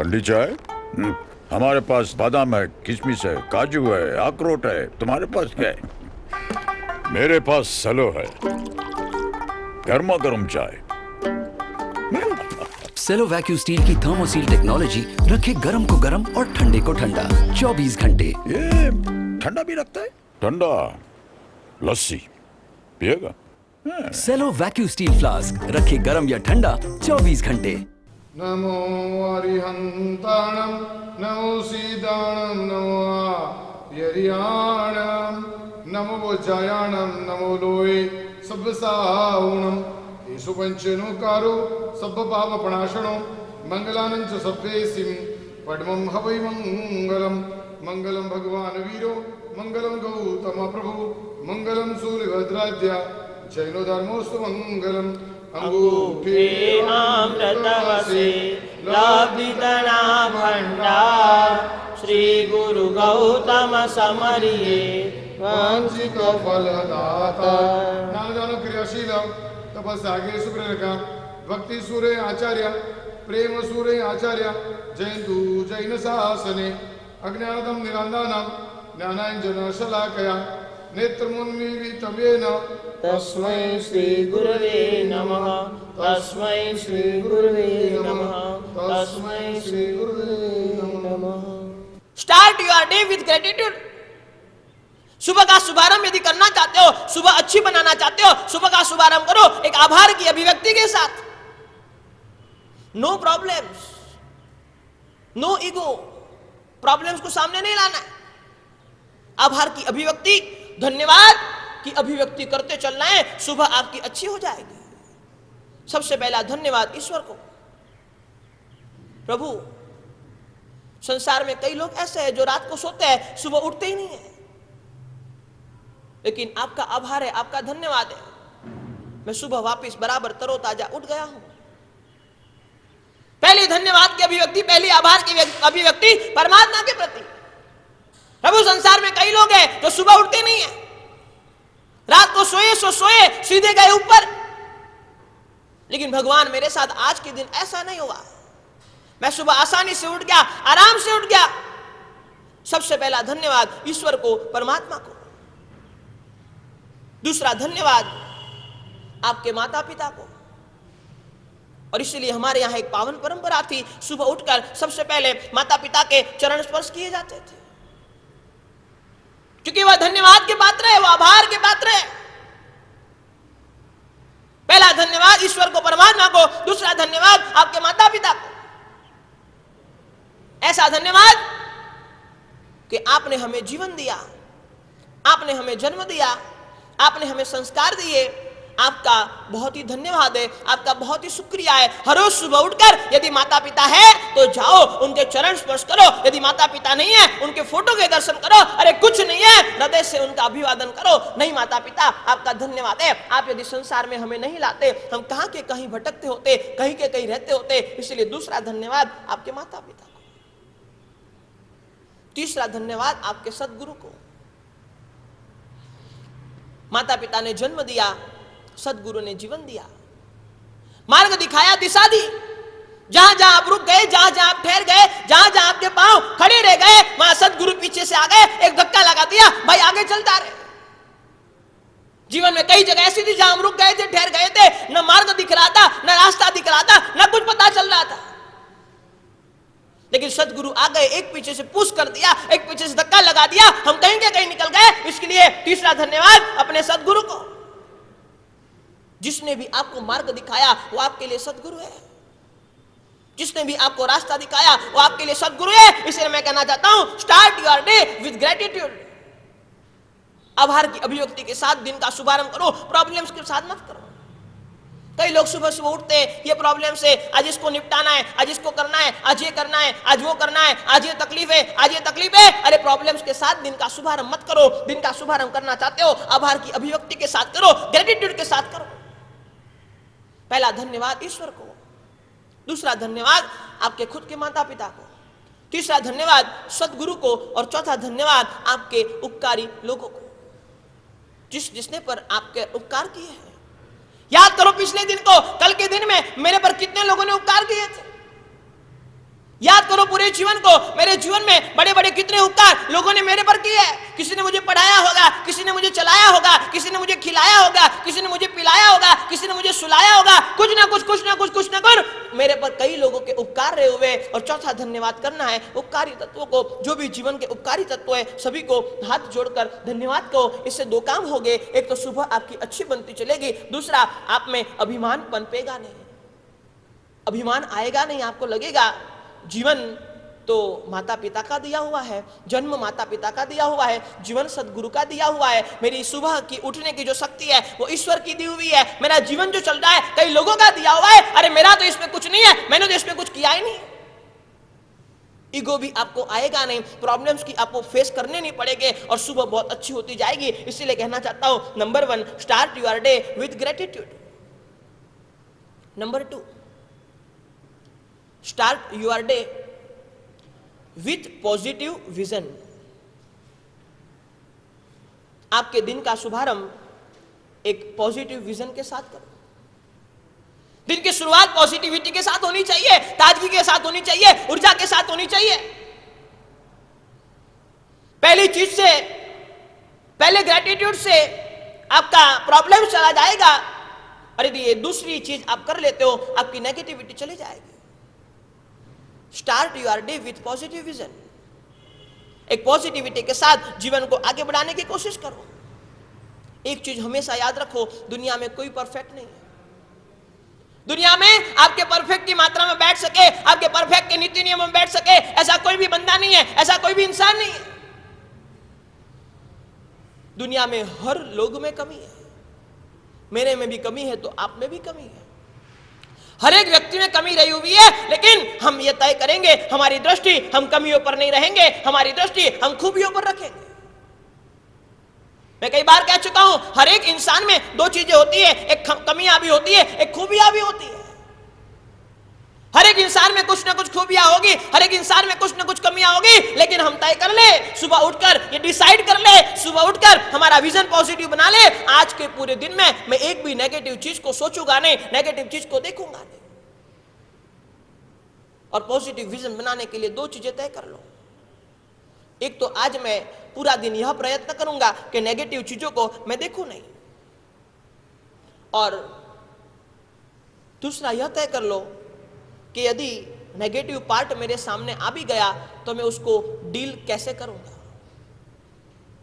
ठंडी चाय? हमारे पास बादाम है, किशमिश है, काजू है, अखरोट है। तुम्हारे पास क्या है? मेरे पास सेलो है, गर्मा गर्म चाय। सेलो वैक्यू स्टील की थर्मोसील टेक्नोलॉजी रखे गर्म को गर्म और ठंडे को ठंडा 24 घंटे। ये ठंडा भी रखता है? ठंडा लस्सी पिएगा? सेलो वैक्यू स्टील फ्लास्क रखे गर्म या ठंडा 24 घंटे। नमो अरिहंताणं नमो सीताणं नमो यरियाणं नमो जयाणं नमो लोये सब्बसावणं येषु पंचनुकारो सब्ब पाप प्रणाशनो मंगलानं च सब्बेसिं पद्मं हवै मंगलम मंगलम भगवान वीरो मंगलम गौतम प्रभु मंगलम सूर्यभद्राद्या जैनो धर्मोस्तु मंगलम अंगूठे अमृतवसे लब्धिधना भंडार श्री गुरु गौतम समरिये वांछिक फलदाता ज्ञान क्रियाशील तपस्यागे सुप्रेरक भक्ति सूर्य आचार्य प्रेम सूर्य आचार्य जयंतु जैन शासने अज्ञानदम निरांदानम ज्ञानांजन शलाकया नेत्रमुन्मीलितमेन तस्मै श्री गुरवे नमः तस्मै श्री गुरवे नमः तस्मै श्री गुरवे नमः। Start your day with gratitude. सुबह का शुभारंभ यदि करना चाहते हो, सुबह अच्छी बनाना चाहते हो, सुबह का शुभारंभ करो एक आभार की अभिव्यक्ति के साथ। No problems, no ego. Problems को सामने नहीं लाना है। आभार की अभिव्यक्ति, धन्यवाद की अभिव्यक्ति करते चलना है। सुबह आपकी अच्छी हो जाएगी। सबसे पहला धन्यवाद ईश्वर को। प्रभु, संसार में कई लोग ऐसे हैं जो रात को सोते हैं, सुबह उठते ही नहीं है, लेकिन आपका आभार है, आपका धन्यवाद है, मैं सुबह वापस बराबर तरोताजा उठ गया हूं। पहली धन्यवाद की अभिव्यक्ति, पहली आभार की अभिव्यक्ति परमात्मा के प्रति। प्रभु, संसार में कई लोग हैं जो सुबह उठते नहीं है, रात को सोए सो सोए, सीधे गए ऊपर। लेकिन भगवान, मेरे साथ आज के दिन ऐसा नहीं हुआ। मैं सुबह आसानी से उठ गया, आराम से उठ गया। सबसे पहला धन्यवाद ईश्वर को, परमात्मा को। दूसरा धन्यवाद आपके माता पिता को। और इसलिए हमारे यहां एक पावन परंपरा थी, सुबह उठकर सबसे पहले माता पिता के चरण स्पर्श किए जाते थे, क्योंकि वह धन्यवाद के पात्र है, वह आभार के पात्र है। पहला धन्यवाद ईश्वर को, परमात्मा को। दूसरा धन्यवाद आपके माता पिता को। ऐसा धन्यवाद कि आपने हमें जीवन दिया, आपने हमें जन्म दिया, आपने हमें संस्कार दिए। आपका बहुत ही धन्यवाद है, आपका बहुत ही शुक्रिया है। हर रोज सुबह उठकर यदि माता पिता है तो जाओ उनके चरण स्पर्श करो, यदि माता पिता नहीं है उनके फोटो के दर्शन करो। अरे कुछ नहीं है, हृदय से उनका अभिवादन करो। नहीं माता पिता, आपका धन्यवाद है। आप यदि संसार में हमें नहीं लाते, हम कहां के कहीं भटकते होते, कहीं के कहीं रहते होते। इसलिए दूसरा धन्यवाद आपके माता पिता को। तीसरा धन्यवाद आपके सदगुरु को। माता पिता ने जन्म दिया, सदगुरु ने जीवन दिया, मार्ग दिखाया, दिशा दी। जहां जहां आप रुक गए, जहां जहां आप ठहर गए, जहां जहां आपके पांव खड़े रह गए, वहां सदगुरु पीछे से आ गए, एक धक्का लगा दिया, भाई आगे चलता रहे। जीवन में कई जगह ऐसी थी जहां हम रुक गए थे, ठहर गए थे, न मार्ग दिख रहा था, न रास्ता दिख रहा था, न कुछ पता चल रहा था। लेकिन सदगुरु आ गए, एक पीछे से पुश कर दिया, एक पीछे से धक्का लगा दिया, हम कहीं के कहीं निकल गए। इसके लिए तीसरा धन्यवाद अपने सदगुरु को। जिसने भी आपको मार्ग दिखाया वो आपके लिए सदगुरु है, जिसने भी आपको रास्ता दिखाया वो आपके लिए सदगुरु है। इसलिए मैं कहना चाहता हूं, start your day with gratitude. आभार की अभिव्यक्ति के साथ दिन का शुभारंभ करो, प्रॉब्लम्स के साथ मत करो। कई लोग सुबह सुबह उठते हैं, ये प्रॉब्लम से, आज इसको निपटाना है, आज इसको करना है, आज ये करना है, आज वो करना है, आज ये तकलीफ है, आज ये तकलीफ है। अरे प्रॉब्लम्स के साथ दिन का शुभारंभ मत करो। दिन का शुभारंभ करना चाहते हो, आभार की अभिव्यक्ति के साथ करो, ग्रेटिट्यूड के साथ करो। पहला धन्यवाद ईश्वर को, दूसरा धन्यवाद आपके खुद के माता पिता को, तीसरा धन्यवाद सदगुरु को, और चौथा धन्यवाद आपके उपकारी लोगों को, जिसने पर आपके उपकार किए हैं। याद करो पिछले दिन को, कल के दिन में मेरे पर कितने लोगों ने उपकार किए थे। याद करो पूरे जीवन को, मेरे जीवन में बड़े बड़े कितने उपकार लोगों ने मेरे पर किए हैं। किसी ने मुझे पढ़ाया होगा, किसी ने मुझे चलाया होगा, किसी ने मुझे खिलाया होगा, किसी ने मुझे पिलाया होगा, किसी ने मुझे सुलाया होगा, कुछ ना कुछ मेरे पर कई लोगों के उपकार रहे हुए। और चौथा धन्यवाद करना है उपकारी तत्वों को, जो भी जीवन के उपकारी तत्व है सभी को हाथ जोड़कर धन्यवाद कहो। इससे दो काम हो गए, एक तो सुबह आपकी अच्छी बनती चलेगी, दूसरा आप में अभिमान पनपेगा नहीं, अभिमान आएगा नहीं। आपको लगेगा जीवन तो माता पिता का दिया हुआ है, जन्म माता पिता का दिया हुआ है, जीवन सदगुरु का दिया हुआ है, मेरी सुबह की उठने की जो शक्ति है वो ईश्वर की दी हुई है, मेरा जीवन जो चल रहा है कई लोगों का दिया हुआ है, अरे मेरा तो इसमें कुछ नहीं है, मैंने तो इसमें कुछ किया ही नहीं। ईगो भी आपको आएगा नहीं, प्रॉब्लम्स की आपको फेस करने नहीं पड़ेंगे और सुबह बहुत अच्छी होती जाएगी। इसीलिए कहना चाहता हूं, number 1, start your day with gratitude. Number 2, start your day with positive vision. आपके दिन का शुभारंभ एक पॉजिटिव विजन के साथ करो। दिन की शुरुआत पॉजिटिविटी के साथ होनी चाहिए, ताजगी के साथ होनी चाहिए, ऊर्जा के साथ होनी चाहिए। पहली चीज से, पहले ग्रेटिट्यूड से आपका प्रॉब्लम चला जाएगा और यदि ये दूसरी चीज आप कर लेते हो आपकी नेगेटिविटी चली जाएगी। Start your day with positive vision. एक पॉजिटिविटी के साथ जीवन को आगे बढ़ाने की कोशिश करो। एक चीज हमेशा याद रखो, दुनिया में कोई परफेक्ट नहीं है। दुनिया में आपके परफेक्ट की मात्रा में बैठ सके, आपके परफेक्ट के नीति नियम में बैठ सके, ऐसा कोई भी बंदा नहीं है, ऐसा कोई भी इंसान नहीं है। दुनिया में हर लोग में कमी है, मेरे में भी कमी है तो आप में भी कमी है, हर एक व्यक्ति में कमी रही हुई है। लेकिन हम ये तय करेंगे, हमारी दृष्टि हम कमियों पर नहीं रहेंगे, हमारी दृष्टि हम खूबियों पर रखेंगे। मैं कई बार कह चुका हूं, हर एक इंसान में दो चीजें होती है, एक कमियां भी होती है, एक खूबियां भी होती है। हर एक इंसान में कुछ ना कुछ खूबियां होगी, हर एक इंसान में कुछ ना कुछ कमियां होगी। लेकिन हम तय कर ले, सुबह उठकर ये डिसाइड कर ले, सुबह उठकर हमारा विजन पॉजिटिव बना ले, आज के पूरे दिन में मैं एक भी नेगेटिव चीज को सोचूंगा नहीं, नेगेटिव चीज को देखूंगा नहीं। और पॉजिटिव विजन बनाने के लिए दो चीजें तय कर लो। एक तो आज मैं पूरा दिन यह प्रयत्न करूंगा कि नेगेटिव चीजों को मैं देखूं नहीं, और दूसरा यह तय कर लो कि यदि नेगेटिव पार्ट मेरे सामने आ भी गया तो मैं उसको डील कैसे करूंगा,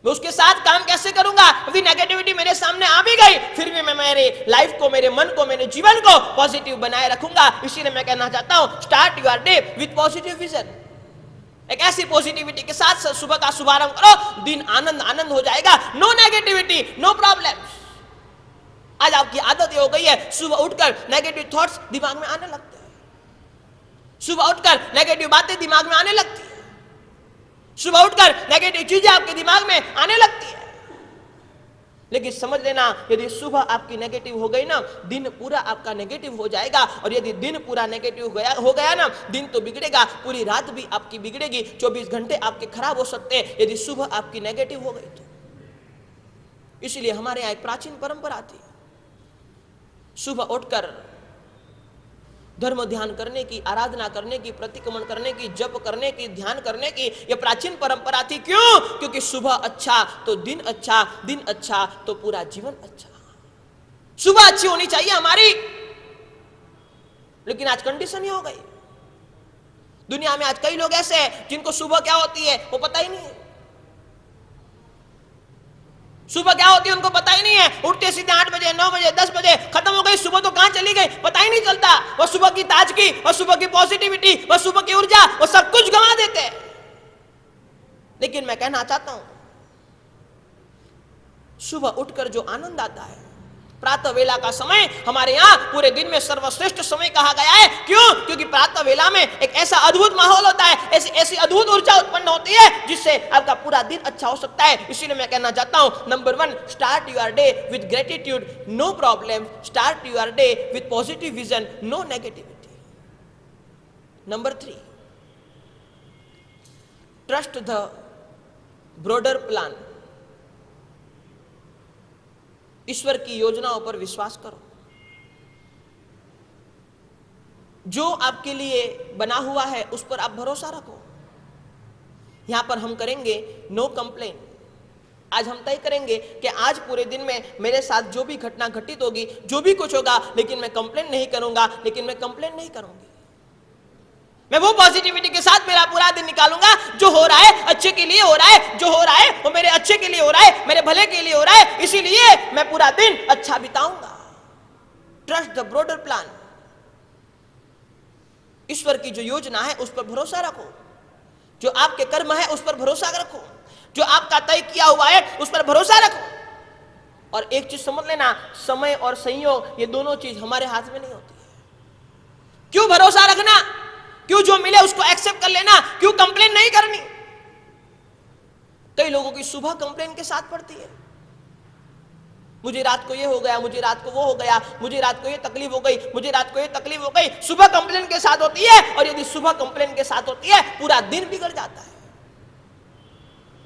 मैं उसके साथ काम कैसे करूंगा। यदि नेगेटिविटी मेरे सामने आ भी गई फिर भी मैं मेरे लाइफ को, मेरे मन को, मेरे जीवन को पॉजिटिव बनाए रखूंगा। इसीलिए मैं कहना चाहता हूं, start your day with positive vision. एक ऐसी पॉजिटिविटी के साथ सुबह का शुभारंभ करो, दिन आनंद आनंद हो जाएगा। No negativity, no problems. आज आपकी आदत ये हो गई है, सुबह उठकर नेगेटिव थॉट्स दिमाग में आने लगते हैं, सुबह उठकर नेगेटिव बातें दिमाग में आने लगती है, सुबह उठकर नेगेटिव चीजें आपके दिमाग में आने लगती है। लेकिन समझ लेना, यदि सुबह आपकी नेगेटिव हो गई ना, दिन पूरा आपका नेगेटिव हो जाएगा। और यदि दिन पूरा नेगेटिव हो गया ना, दिन तो बिगड़ेगा, पूरी रात भी आपकी बिगड़ेगी, 24 घंटे आपके खराब हो सकते हैं यदि सुबह आपकी नेगेटिव हो गई तो। इसलिए हमारे यहाँ एक प्राचीन परंपरा थी, सुबह उठकर धर्म ध्यान करने की, आराधना करने की, प्रतिक्रमण करने की, जप करने की, ध्यान करने की, यह प्राचीन परंपरा थी। क्यों? क्योंकि सुबह अच्छा तो दिन अच्छा, दिन अच्छा तो पूरा जीवन अच्छा। सुबह अच्छी होनी चाहिए हमारी, लेकिन आज कंडीशन ही हो गई। दुनिया में आज कई लोग ऐसे हैं जिनको सुबह क्या होती है वो पता ही नहीं है, सुबह क्या होती है उनको पता ही नहीं है। उठते सीधे 8 बजे, 9 बजे, 10 बजे, खत्म हो गई सुबह, तो कहां चली गई पता ही नहीं चलता। वो सुबह की ताजगी, वो सुबह की पॉजिटिविटी, वो सुबह की ऊर्जा, वो सब कुछ गंवा देते हैं। लेकिन मैं कहना चाहता हूं, सुबह उठकर जो आनंद आता है, प्रातः वेला का समय हमारे यहाँ पूरे दिन में सर्वश्रेष्ठ समय कहा गया है। क्यों? क्योंकि प्रातः वेला में एक ऐसा अद्भुत माहौल होता है, ऐसी अद्भुत ऊर्जा उत्पन्न होती है जिससे आपका पूरा दिन अच्छा हो सकता है। इसीलिए मैं कहना चाहता हूं, number 1, start your day with gratitude, no problem. Start your day with positive vision, no negativity. Number 3, trust the broader plan. ईश्वर की योजनाओं पर विश्वास करो। जो आपके लिए बना हुआ है उस पर आप भरोसा रखो। यहां पर हम करेंगे नो कंप्लेन। आज हम तय करेंगे कि आज पूरे दिन में मेरे साथ जो भी घटना घटित होगी, जो भी कुछ होगा, लेकिन मैं कंप्लेन नहीं करूंगा, लेकिन मैं कंप्लेन नहीं करूंगी। मैं वो पॉजिटिविटी के साथ मेरा पूरा दिन निकालूंगा। जो हो रहा है अच्छे के लिए हो रहा है, जो हो रहा है वो मेरे अच्छे के लिए हो रहा है, मेरे भले के लिए हो रहा है, इसीलिए मैं पूरा दिन अच्छा बिताऊंगा। Trust the broader plan. ईश्वर की जो योजना है उस पर भरोसा रखो। जो आपके कर्म है उस पर भरोसा रखो। जो आपका तय किया हुआ है उस पर भरोसा रखो। और एक चीज समझ लेना, समय और संयोग ये दोनों चीज हमारे हाथ में नहीं होती है। क्यों भरोसा रखना, क्यों जो मिले उसको एक्सेप्ट कर लेना, क्यों कंप्लेन नहीं करनी। कई लोगों की सुबह कंप्लेन के साथ पड़ती है, मुझे रात को ये हो गया, मुझे रात को वो हो गया, मुझे रात को ये तकलीफ हो गई, मुझे रात को ये तकलीफ हो गई। सुबह कंप्लेन के साथ होती है, और यदि सुबह कंप्लेन के साथ होती है पूरा दिन बिगड़ जाता है।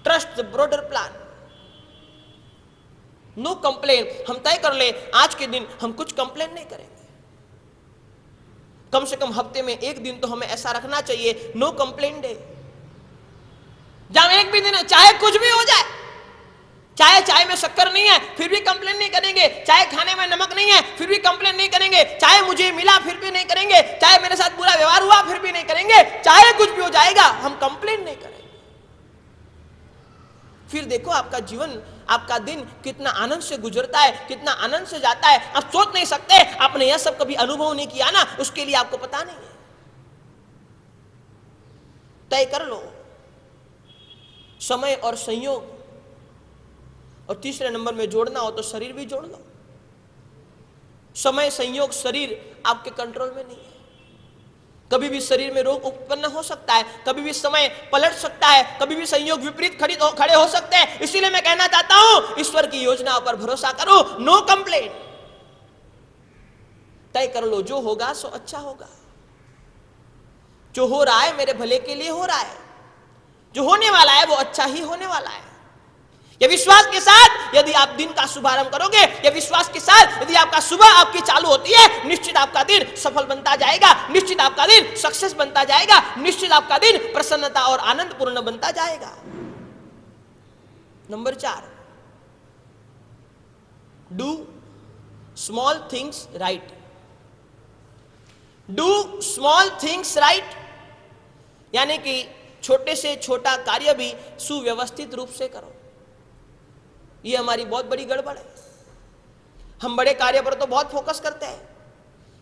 Trust the broader plan. No complain. हम तय कर ले आज के दिन हम कुछ कंप्लेन नहीं करेंगे। कम से कम हफ्ते में एक दिन तो हमें ऐसा रखना चाहिए, नो कंप्लेन डे। जहां एक भी दिन चाहे कुछ भी हो जाए, चाहे चाय में शक्कर नहीं है फिर भी कंप्लेन नहीं करेंगे, चाहे खाने में नमक नहीं है फिर भी कंप्लेन नहीं करेंगे, चाहे मुझे मिला फिर भी नहीं करेंगे, चाहे मेरे साथ बुरा व्यवहार हुआ फिर भी नहीं करेंगे, चाहे कुछ भी हो जाएगा हम कंप्लेन नहीं करेंगे। फिर देखो आपका जीवन, आपका दिन कितना आनंद से गुजरता है, कितना आनंद से जाता है। आप सोच नहीं सकते, आपने यह सब कभी अनुभव नहीं किया ना, उसके लिए आपको पता नहीं है। तय कर लो समय और संयोग। और तीसरे नंबर में जोड़ना हो तो शरीर भी जोड़ लो। समय, संयोग, शरीर आपके कंट्रोल में नहीं है। कभी भी शरीर में रोग उत्पन्न हो सकता है, कभी भी समय पलट सकता है, कभी भी संयोग विपरीत खड़े हो सकते हैं। इसीलिए मैं कहना चाहता हूं ईश्वर की योजना पर भरोसा करो, नो कंप्लेन। तय कर लो जो होगा सो अच्छा होगा। जो हो रहा है मेरे भले के लिए हो रहा है, जो होने वाला है वो अच्छा ही होने वाला है। ये विश्वास के साथ यदि आप दिन का शुभारंभ करोगे, ये विश्वास के साथ यदि आपका सुबह आपकी चालू होती है, निश्चित आपका दिन सफल बनता जाएगा, निश्चित आपका दिन सक्सेस बनता जाएगा, निश्चित आपका दिन प्रसन्नता और आनंद पूर्ण बनता जाएगा। Number 4, do small things right. Do small things right यानी कि छोटे से छोटा कार्य भी सुव्यवस्थित रूप से करो। ये हमारी बहुत बड़ी गड़बड़ है। हम बड़े कार्य पर तो बहुत फोकस करते हैं,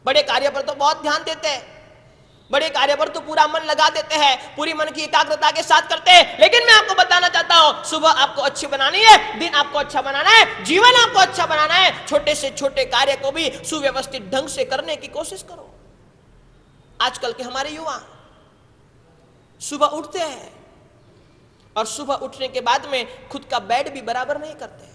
बड़े कार्य पर तो बहुत ध्यान देते हैं, बड़े कार्य पर तो पूरा मन लगा देते हैं, पूरी मन की एकाग्रता के साथ करते हैं। लेकिन मैं आपको बताना चाहता हूं सुबह आपको अच्छी बनानी है, दिन आपको अच्छा बनाना है, जीवन आपको अच्छा बनाना है। छोटे से छोटे कार्य को भी सुव्यवस्थित ढंग से करने की कोशिश करो। आजकल के हमारे युवा सुबह उठते हैं और सुबह उठने के बाद में खुद का बेड भी बराबर नहीं करते।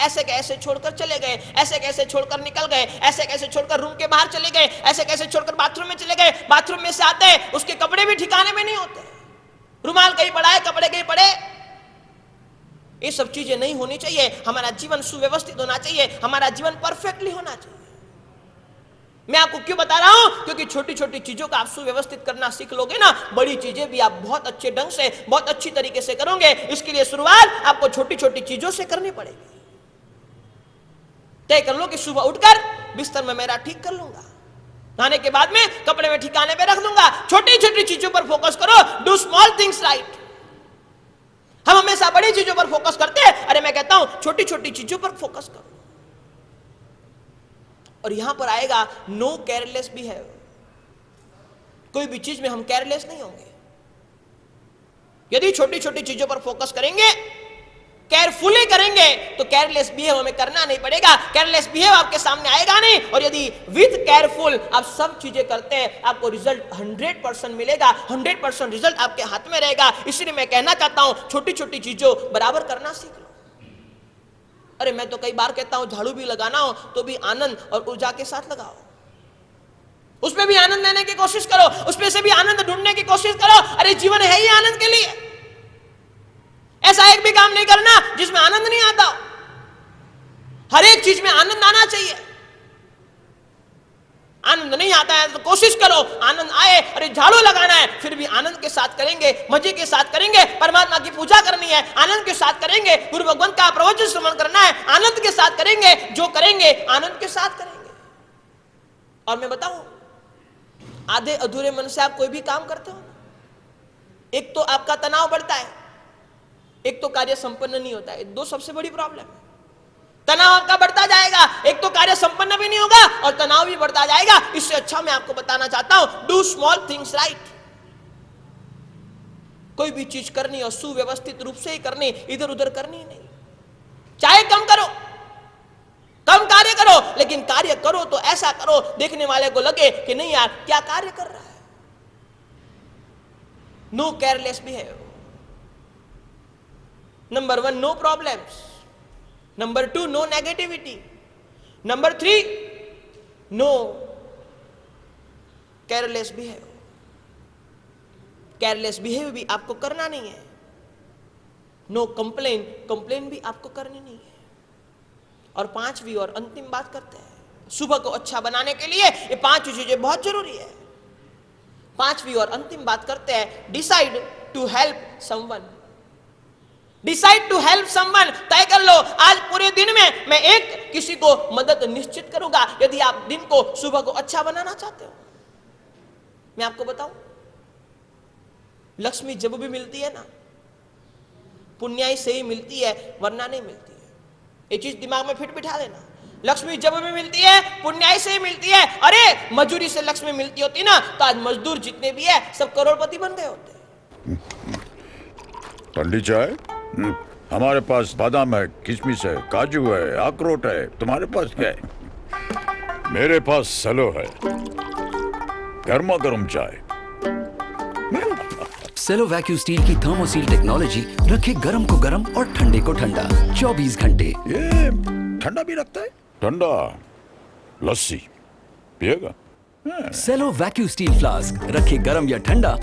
ऐसे कैसे छोड़कर चले गए, ऐसे कैसे छोड़कर निकल गए, ऐसे कैसे छोड़कर रूम के बाहर चले गए, ऐसे कैसे छोड़कर बाथरूम में चले गए। बाथरूम में से आते हैं उसके कपड़े भी ठिकाने में नहीं होते, रुमाल कहीं पड़ा है, कपड़े कहीं पड़े। ये सब चीजें नहीं होनी चाहिए। हमारा जीवन सुव्यवस्थित होना चाहिए, हमारा जीवन परफेक्टली होना चाहिए। मैं आपको क्यों बता रहा हूं, क्योंकि छोटी छोटी चीजों का आप सुव्यवस्थित करना सीख लोगे ना, बड़ी चीजें भी आप बहुत अच्छे ढंग से, बहुत अच्छी तरीके से करोगे। इसके लिए शुरुआत आपको छोटी छोटी चीजों से करनी पड़ेगी। तय कर लो कि सुबह उठकर बिस्तर में मेरा ठीक कर लूंगा, नहाने के बाद में कपड़े में ठिकाने पे रख दूंगा। छोटी छोटी चीजों पर फोकस करो, डू स्मॉल थिंग्स राइट। हम हमेशा बड़ी चीजों पर फोकस करते हैं, अरे मैं कहता हूं छोटी छोटी चीजों पर फोकस करो। और यहां पर आएगा नो केयरलेस बिहेव। कोई भी चीज में हम केयरलेस नहीं होंगे। यदि छोटी छोटी चीजों पर फोकस करेंगे, केयरफुली करेंगे, तो केयरलेस बिहेव हमें करना नहीं पड़ेगा, केयरलेस बिहेव आपके सामने आएगा नहीं। और यदि विद केयरफुल आप सब चीजें करते हैं, आपको रिजल्ट 100% मिलेगा, 100% रिजल्ट आपके हाथ में रहेगा। इसलिए मैं कहना चाहता हूं छोटी छोटी चीजों बराबर करना सीख लो। अरे मैं तो कई बार कहता हूं झाड़ू भी लगाना हो तो भी आनंद और ऊर्जा के साथ लगाओ, उसमें भी आनंद लेने की कोशिश करो, उसमें से भी आनंद ढूंढने की कोशिश करो। अरे जीवन है ही आनंद के लिए। ऐसा एक भी काम नहीं करना जिसमें आनंद नहीं आता। हर एक चीज में आनंद आना चाहिए। आनंद नहीं आता है तो कोशिश करो आनंद आए। अरे झाड़ू लगाना है फिर भी आनंद के साथ करेंगे, मजे के साथ करेंगे। परमात्मा की पूजा करनी है आनंद के साथ करेंगे। गुरु भगवान का प्रवचन श्रवण करना है आनंद के साथ करेंगे। जो करेंगे आनंद के साथ करेंगे। और मैं बताऊं, आधे अधूरे मन से आप कोई भी काम करते हो, एक तो आपका तनाव बढ़ता है, एक तो कार्य संपन्न नहीं होता है। दो सबसे बड़ी प्रॉब्लम है। तनाव आपका बढ़ता जाएगा, एक तो कार्य संपन्न भी नहीं होगा और तनाव भी बढ़ता जाएगा। इससे अच्छा मैं आपको बताना चाहता हूं, डू स्मॉल थिंग्स राइट। कोई भी चीज करनी और सुव्यवस्थित रूप से ही करनी, इधर उधर करनी नहीं। चाहे कम करो, कम कार्य करो, लेकिन कार्य करो तो ऐसा करो देखने वाले को लगे कि नहीं यार क्या कार्य कर रहा है। No careless behave. Number 1, no problems. Number 2, no negativity. Number 3, no careless behave. Careless behave भी आपको करना नहीं है। नो कंप्लेन, कंप्लेन भी आपको करनी नहीं है। और 5वीं और अंतिम बात करते हैं, सुबह को अच्छा बनाने के लिए ये 5 चीजें बहुत जरूरी है। 5वीं और अंतिम बात करते हैं, decide to help someone. Decide to help someone. तय कर लो आज पूरे दिन में मैं एक किसी को मदद निश्चित करूंगा। यदि आप दिन को सुबह को अच्छा बनाना चाहते हो, मैं आपको बताऊं, लक्ष्मी जब भी मिलती है ना, पुण्याई से ही मिलती है, वरना नहीं मिलती है। ये चीज दिमाग में फिट बिठा लेना। लक्ष्मी जब भी मिलती है पुण्याई से ही मिलती है। अरे मजदूरी से लक्ष्मी मिलती होती ना तो आज मजदूर जितने भी है सब करोड़पति बन गए होते। ठंडी चाय? हमारे पास बादाम है, किशमिश है, काजू है, अखरोट है। तुम्हारे पास क्या है? मेरे पास सलो है, गर्मा गर्म चाय। सेलो वैक्यूम स्टील की थर्मोसील टेक्नोलॉजी रखे गर्म को गर्म और ठंडे को ठंडा 24 घंटे। ये ठंडा भी रखता है? ठंडा लस्सी पिएगा? सेलो वैक्यूम स्टील फ्लास्क रखे गर्म या ठंडा